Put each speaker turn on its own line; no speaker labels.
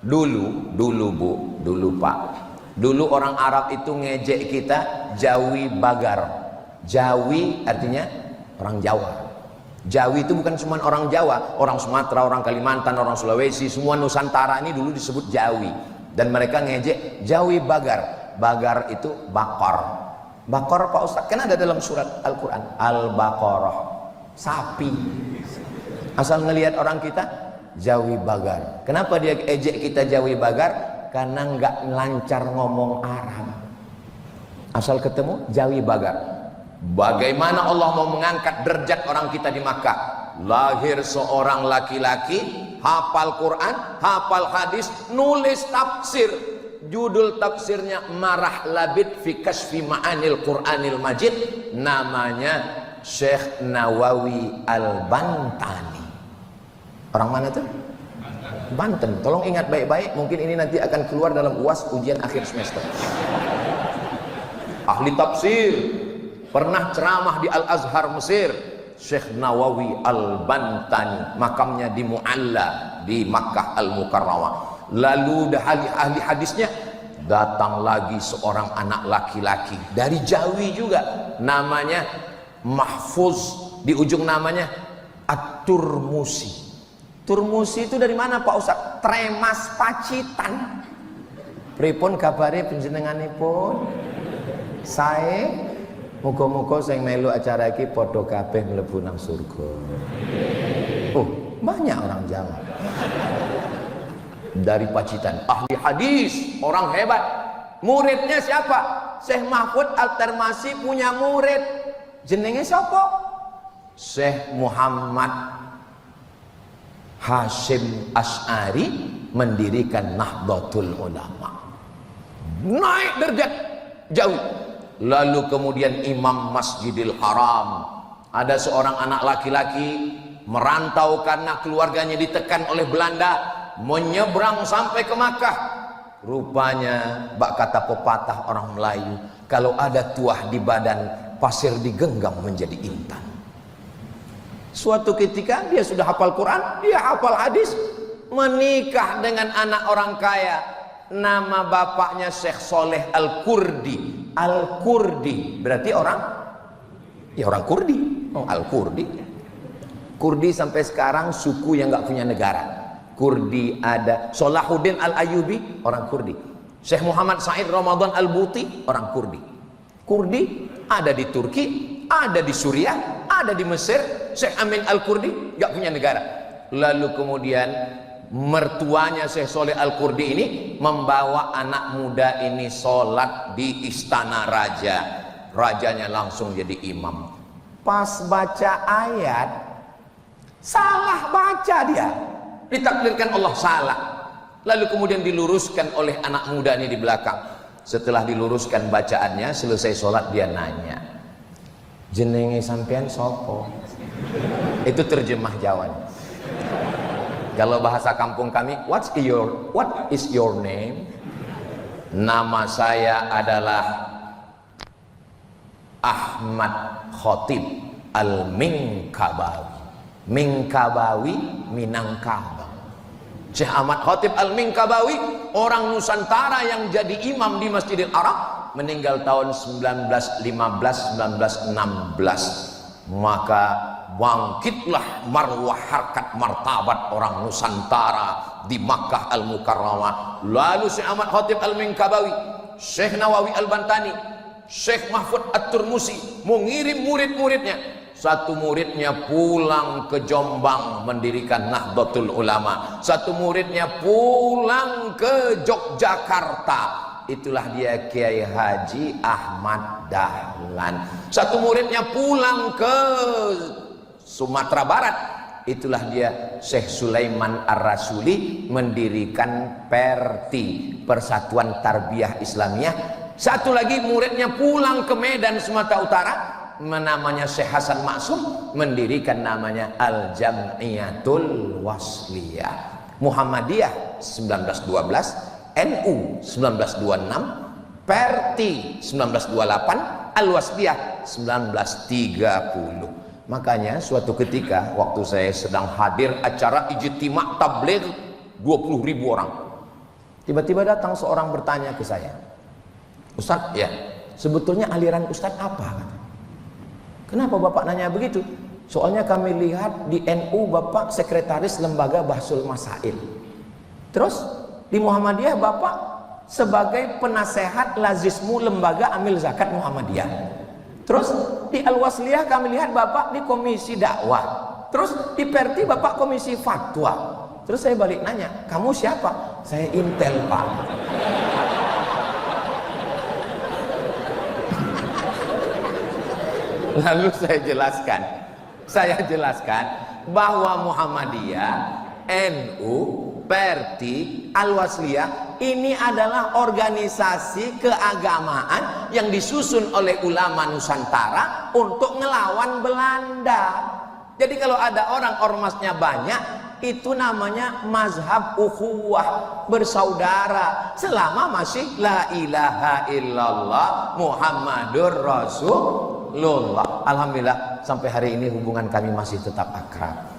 Dulu Bu, dulu Pak, dulu orang Arab itu ngejek kita Jawi Bagar. Jawi artinya orang Jawa. Jawi itu bukan cuma orang Jawa, orang Sumatera, orang Kalimantan, orang Sulawesi, semua Nusantara ini dulu disebut Jawi. Dan mereka ngejek Jawi Bagar. Bagar itu bakor. Bakor Pak Ustadz, kan ada dalam surat Al-Quran, Al-Baqarah, sapi. Asal ngelihat orang kita Jawi Bagar. Kenapa dia ejek kita Jawi Bagar? Karena nggak lancar ngomong Arab. Asal ketemu Jawi Bagar. Bagaimana Allah mau mengangkat derajat orang kita di Makkah? Lahir seorang laki-laki, hafal Quran, hafal hadis, nulis tafsir. Judul tafsirnya Marah Labid fi Kashfi Ma'anil Quranil Majid. Namanya Syekh Nawawi Al-Bantani. Orang mana tuh? Banten. Tolong ingat baik-baik, mungkin ini nanti akan keluar dalam UAS ujian akhir semester. Ahli tafsir, pernah ceramah di Al-Azhar Mesir. Syekh Nawawi Al-Bantani, makamnya di Mu'alla di Makkah Al-Mukarramah. Lalu ahli hadisnya, datang lagi seorang anak laki-laki dari Jawi juga, namanya Mahfuz, di ujung namanya At-Turmusi. Turmusi itu dari mana Pak Ustadz? Tremas Pacitan. Pripun kabare panjenenganipun? Sae, muga-muga sing melu acara iki padha kabeh mlebu nang surga. Oh, banyak orang Jawa. Dari Pacitan, ahli hadis, orang hebat. Muridnya siapa? Syekh Mahfud Al-Termasi punya murid. Jenenge siapa? Syekh Muhammad Hashim Asy'ari mendirikan Nahdlatul Ulama. Naik derajat jauh. Lalu kemudian Imam Masjidil Haram. Ada seorang anak laki-laki merantau karena keluarganya ditekan oleh Belanda, menyeberang sampai ke Makkah. Rupanya bak kata pepatah orang Melayu, kalau ada tuah di badan, pasir digenggam menjadi intan. Suatu ketika dia sudah hafal Quran, dia hafal hadis, menikah dengan anak orang kaya. Nama bapaknya Syekh Soleh Al-Kurdi. Al-Kurdi berarti orang, ya orang Kurdi. Oh, Al-Kurdi. Kurdi sampai sekarang suku yang nggak punya negara. Kurdi ada. Salahuddin Al-Ayyubi orang Kurdi. Syekh Muhammad Said Ramadan Al-Buti orang Kurdi. Kurdi ada di Turki, ada di Suriah, ada di Mesir. Syekh Amin Al-Kurdi nggak punya negara. Lalu kemudian mertuanya Syekh Soleh Al-Kurdi ini membawa anak muda ini sholat di istana raja. Rajanya langsung jadi imam. Pas baca ayat, salah baca dia. Ditakdirkan Allah salah. Lalu kemudian diluruskan oleh anak muda ini di belakang. Setelah diluruskan bacaannya, selesai sholat dia nanya, jenenge sampean sopo? Itu terjemah Jawanya. Kalau bahasa kampung kami, what is your name? Nama saya adalah Ahmad Khotib Al-Minkabawi. Minkabawi, Minangkabau. Syekh Ahmad Khotib Al-Minkabawi, orang Nusantara yang jadi imam di Masjidil Haram, meninggal tahun 1915-1916. Maka bangkitlah marwah harkat martabat orang Nusantara di Makkah Al-Mukarramah. Lalu Syekh Ahmad Khotib Al-Minkabawi, Syekh Nawawi Al-Bantani, Syekh Mahfud At-Turmusi mengirim murid-muridnya. Satu muridnya pulang ke Jombang mendirikan Nahdlatul Ulama. Satu muridnya pulang ke Yogyakarta. Itulah dia Kiai Haji Ahmad Dahlan. Satu muridnya pulang ke Sumatera Barat. Itulah dia Syekh Sulaiman Ar-Rasuli mendirikan Perti, Persatuan Tarbiyah Islamiyah. Satu lagi muridnya pulang ke Medan Sumatera Utara, namanya Syekh Hasan Maksum, mendirikan namanya Al-Jam'iyatul Wasliyah. Muhammadiyah 1912, NU 1926, Perti 1928, Al-Wasliyah 1930. Makanya suatu ketika waktu saya sedang hadir acara ijtima' tabligh 20.000 orang, Tiba-tiba datang seorang bertanya ke saya, Ustaz, ya, sebetulnya aliran Ustaz apa? Kenapa Bapak nanya begitu? Soalnya kami lihat di NU Bapak sekretaris lembaga Bahsul Masail. Terus di Muhammadiyah Bapak sebagai penasehat lazismu lembaga amil zakat Muhammadiyah. Terus di Al-Wasliyah kami lihat Bapak di komisi dakwah. Terus di Perti Bapak komisi fatwa. Terus saya balik nanya, kamu siapa? Saya Intel, Pak. Lalu saya jelaskan bahwa Muhammadiyah, NU, Perti, Al-Wasliyah ini adalah organisasi keagamaan yang disusun oleh ulama Nusantara untuk ngelawan Belanda. Jadi kalau ada orang ormasnya banyak, itu namanya mazhab ukhuwah, bersaudara, selama masih la ilaha illallah Muhammadur Rasulullah. Alhamdulillah sampai hari ini hubungan kami masih tetap akrab.